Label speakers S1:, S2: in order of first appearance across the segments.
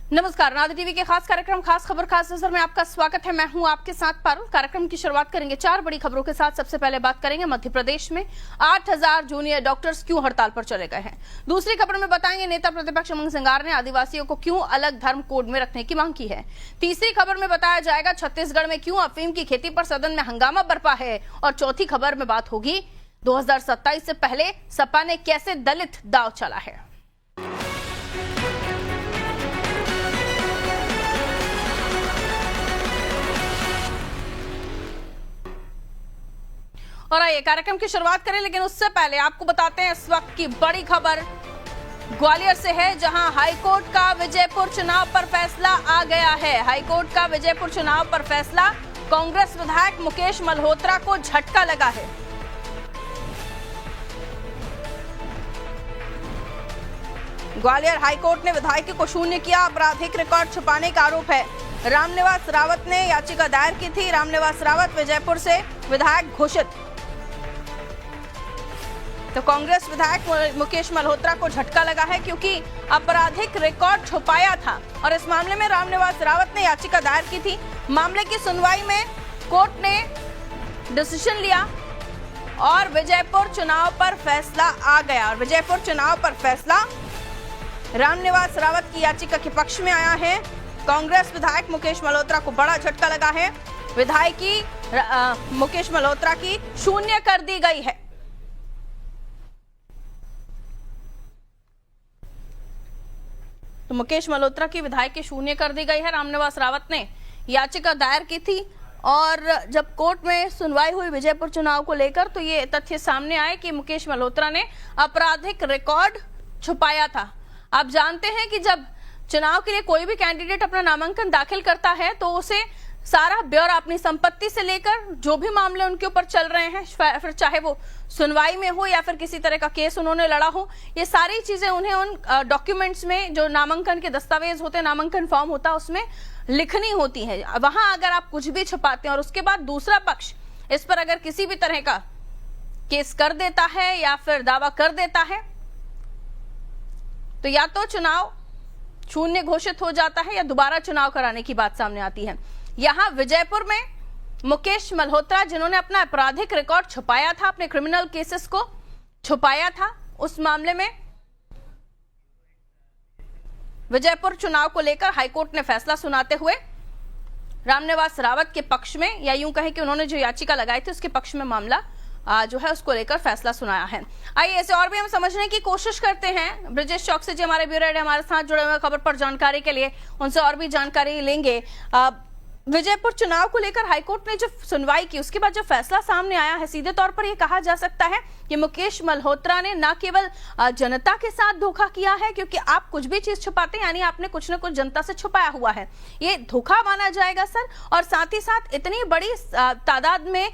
S1: नमस्कार, नादी टीवी के खास कार्यक्रम खास खबर खास नजर में आपका स्वागत है। मैं हूं आपके साथ पारुल। कार्यक्रम की शुरुआत करेंगे 4 बड़ी खबरों के साथ। सबसे पहले बात करेंगे मध्य प्रदेश में 8000 जूनियर डॉक्टर्स क्यों हड़ताल पर चले गए हैं। दूसरी खबर में बताएंगे नेता प्रतिपक्ष उमंग सिंगार ने आदिवासियों को क्यों अलग धर्म कोड में रखने की मांग की है। तीसरी खबर में बताया जाएगा छत्तीसगढ़ में क्यों अफीम की खेती पर सदन में हंगामा बरपा है। और चौथी खबर में बात होगी 2027 से पहले सपा ने कैसे दलित दांव चला है। और आइए कार्यक्रम की शुरुआत करें, लेकिन उससे पहले आपको बताते हैं इस वक्त की बड़ी खबर ग्वालियर से है, जहां हाईकोर्ट का विजयपुर चुनाव पर फैसला आ गया है। हाईकोर्ट का विजयपुर चुनाव पर फैसला, कांग्रेस विधायक मुकेश मल्होत्रा को झटका लगा है। ग्वालियर हाईकोर्ट ने विधायक को शून्य किया, आपराधिक रिकॉर्ड छुपाने का आरोप है। रामनिवास रावत ने याचिका दायर की थी। रामनिवास रावत विजयपुर से विधायक घोषित। तो कांग्रेस विधायक मुकेश मल्होत्रा को झटका लगा है, क्योंकि आपराधिक रिकॉर्ड छुपाया था और इस मामले में रामनिवास रावत ने याचिका दायर की थी। मामले की सुनवाई में कोर्ट ने डिसीजन लिया और विजयपुर चुनाव पर फैसला आ गया। और विजयपुर चुनाव पर फैसला रामनिवास रावत की याचिका के पक्ष में आया है। कांग्रेस विधायक मुकेश मल्होत्रा को बड़ा झटका लगा है। विधायकी मुकेश मल्होत्रा की शून्य कर दी गई है। तो मुकेश मल्होत्रा की विधायकी शून्य कर दी गई है। रामनिवास रावत ने याचिका दायर की थी और जब कोर्ट में सुनवाई हुई विजयपुर चुनाव को लेकर, तो ये तथ्य सामने आए कि मुकेश मल्होत्रा ने आपराधिक रिकॉर्ड छुपाया था। आप जानते हैं कि जब चुनाव के लिए कोई भी कैंडिडेट अपना नामांकन दाखिल करता है तो उसे सारा ब्यौरा अपनी संपत्ति से लेकर जो भी मामले उनके ऊपर चल रहे हैं, फिर चाहे वो सुनवाई में हो या फिर किसी तरह का केस उन्होंने लड़ा हो, ये सारी चीजें उन्हें उन डॉक्यूमेंट्स में, जो नामांकन के दस्तावेज होते हैं, नामांकन फॉर्म होता है, उसमें लिखनी होती है। वहां अगर आप कुछ भी छुपाते हैं और उसके बाद दूसरा पक्ष इस पर अगर किसी भी तरह का केस कर देता है या फिर दावा कर देता है, तो या तो चुनाव शून्य घोषित हो जाता है या दोबारा चुनाव कराने की बात सामने आती है। यहां विजयपुर में मुकेश मल्होत्रा, जिन्होंने अपना आपराधिक रिकॉर्ड छुपाया था, अपने क्रिमिनल केसेस को छुपाया था, उस मामले में विजयपुर चुनाव को लेकर हाईकोर्ट ने फैसला सुनाते हुए रामनिवास रावत के पक्ष में, या यूं कहें कि उन्होंने जो याचिका लगाई थी उसके पक्ष में मामला जो है उसको लेकर फैसला सुनाया है। आइए इसे और भी हम समझने की कोशिश करते हैं। ब्रिजेश चौक से जी हमारे ब्यूरो हेड हमारे साथ जुड़े हुए खबर पर जानकारी के लिए, उनसे और भी जानकारी लेंगे। विजयपुर चुनाव को लेकर हाईकोर्ट ने जो सुनवाई की, उसके बाद जो फैसला सामने आया है, सीधे तौर पर यह कहा जा सकता है कि मुकेश मल्होत्रा ने न केवल जनता के साथ धोखा किया है, क्योंकि आप कुछ भी चीज छुपाते हैं यानी आपने कुछ न कुछ जनता से छुपाया हुआ है, ये धोखा माना जाएगा सर। और साथ ही साथ इतनी बड़ी तादाद में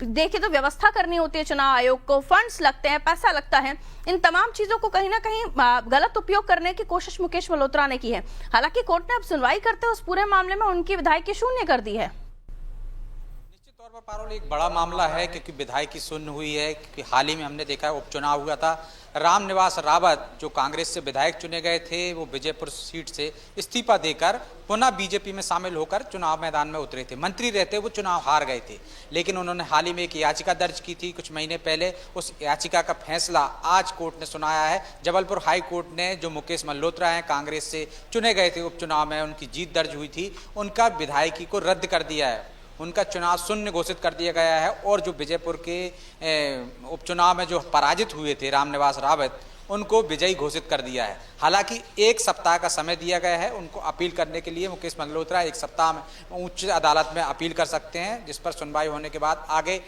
S1: देखिए तो व्यवस्था करनी होती है, चुनाव आयोग को फंड्स लगते हैं, पैसा लगता है, इन तमाम चीजों को कहीं ना कहीं गलत उपयोग करने की कोशिश मुकेश मल्होत्रा ने की है। हालांकि कोर्ट ने अब सुनवाई करते हुए उस पूरे मामले में उनकी विधायकी शून्य कर दी है।
S2: निश्चित तौर पर पारुल एक बड़ा मामला है, क्योंकि विधायकी शून्य हुई है, क्योंकि हाल ही में हमने देखा है उपचुनाव हुआ था। रामनिवास रावत जो कांग्रेस से विधायक चुने गए थे, वो विजयपुर सीट से इस्तीफा देकर पुनः बीजेपी में शामिल होकर चुनाव मैदान में उतरे थे। मंत्री रहते वो चुनाव हार गए थे, लेकिन उन्होंने हाल ही में एक याचिका दर्ज की थी कुछ महीने पहले। उस याचिका का फैसला आज कोर्ट ने सुनाया है। जबलपुर हाई कोर्ट ने जो मुकेश मल्होत्रा हैं, कांग्रेस से चुने गए थे उपचुनाव में, उनकी जीत दर्ज हुई थी, उनका विधायकी को रद्द कर दिया है, उनका चुनाव शून्य घोषित कर दिया गया है। और जो विजयपुर के उपचुनाव में जो पराजित हुए थे रामनिवास रावत, उनको विजयी घोषित कर दिया है। हालांकि 1 सप्ताह का समय दिया गया है उनको अपील करने के लिए। मुकेश मल्होत्रा 1 सप्ताह में उच्च अदालत में अपील कर सकते हैं, जिस पर सुनवाई होने के बाद आगे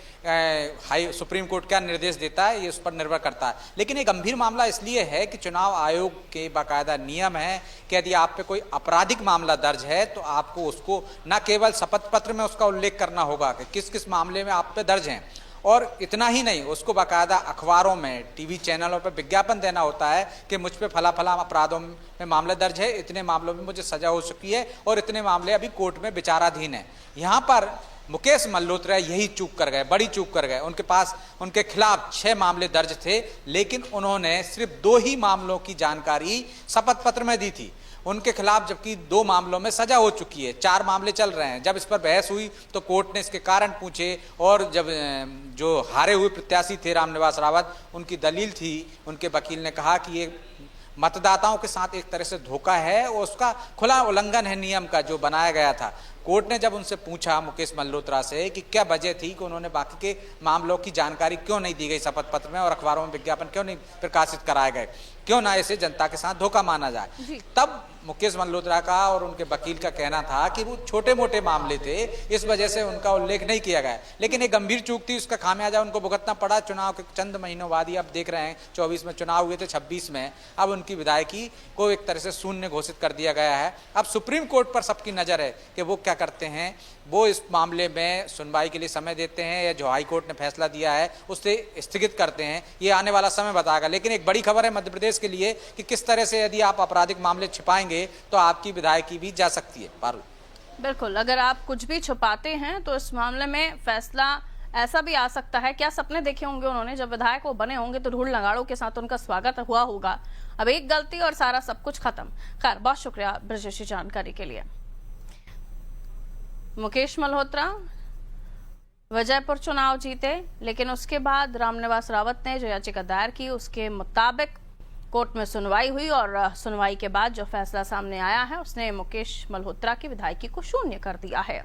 S2: सुप्रीम कोर्ट क्या निर्देश देता है ये उस पर निर्भर करता है। लेकिन ये गंभीर मामला इसलिए है कि चुनाव आयोग के बाकायदा नियम है कि यदि आप पे कोई आपराधिक मामला दर्ज है तो आपको उसको न केवल शपथ पत्र में उसका उल्लेख करना होगा कि किस किस मामले में आप पे दर्ज हैं, और इतना ही नहीं, उसको बाकायदा अखबारों में, टीवी चैनलों पर विज्ञापन देना होता है कि मुझ पे फला फला अपराधों में मामले दर्ज है, इतने मामलों में मुझे सजा हो चुकी है और इतने मामले अभी कोर्ट में विचाराधीन है। यहाँ पर मुकेश मल्होत्रा यही चूक कर गए, बड़ी चूक कर गए। उनके पास उनके खिलाफ 6 मामले दर्ज थे, लेकिन उन्होंने सिर्फ 2 ही मामलों की जानकारी शपथ पत्र में दी थी उनके खिलाफ, जबकि 2 मामलों में सजा हो चुकी है, 4 मामले चल रहे हैं। जब इस पर बहस हुई तो कोर्ट ने इसके कारण पूछे, और जब जो हारे हुए प्रत्याशी थे रामनिवास रावत, उनकी दलील थी, उनके वकील ने कहा कि ये मतदाताओं के साथ एक तरह से धोखा है और उसका खुला उल्लंघन है नियम का जो बनाया गया था। कोर्ट ने जब उनसे पूछा मुकेश मल्होत्रा से कि क्या वजह थी कि उन्होंने बाकी के मामलों की जानकारी क्यों नहीं दी गई शपथ पत्र में, और अखबारों में विज्ञापन क्यों नहीं प्रकाशित कराए गए, क्यों ना इसे जनता के साथ धोखा माना जाए, तब मुकेश मल्होत्रा का और उनके वकील का कहना था कि वो छोटे मोटे मामले थे, इस वजह से उनका उल्लेख नहीं किया गया। लेकिन एक गंभीर चूक थी, उसका खामियाजा उनको भुगतना पड़ा। चुनाव के चंद महीनों बाद ही अब देख रहे हैं, 24 में चुनाव हुए थे, 26 में अब उनकी विधायकी को एक तरह से शून्य घोषित कर दिया गया है। अब सुप्रीम कोर्ट पर सबकी नजर है कि वो क्या करते हैं। वो इस मामले में सुनवाई के लिए समय देते हैं या जो हाई कोर्ट ने फैसला दिया है उससे स्थगित करते हैं, ये आने वाला समय बताएगा। लेकिन एक बड़ी खबर है मध्य प्रदेश के लिए कि किस तरह से यदि आप आपराधिक मामले छिपाएंगे तो आपकी विधायकी भी जा सकती है। पारुल,
S1: बिल्कुल, अगर आप कुछ भी छुपाते हैं तो इस मामले में फैसला ऐसा भी आ सकता है। क्या सपने देखे होंगे उन्होंने, जब विधायक वो बने होंगे तो ढोल नगाड़ों के साथ उनका स्वागत हुआ होगा। अब एक गलती और सारा सब कुछ खत्म। खैर, बहुत शुक्रिया ब्रजेश जी जानकारी के लिए। मुकेश मल्होत्रा विजयपुर चुनाव जीते, लेकिन उसके बाद रामनिवास रावत ने जो याचिका दायर की उसके मुताबिक कोर्ट में सुनवाई हुई, और सुनवाई के बाद जो फैसला सामने आया है उसने मुकेश मल्होत्रा की विधायकी को शून्य कर दिया है।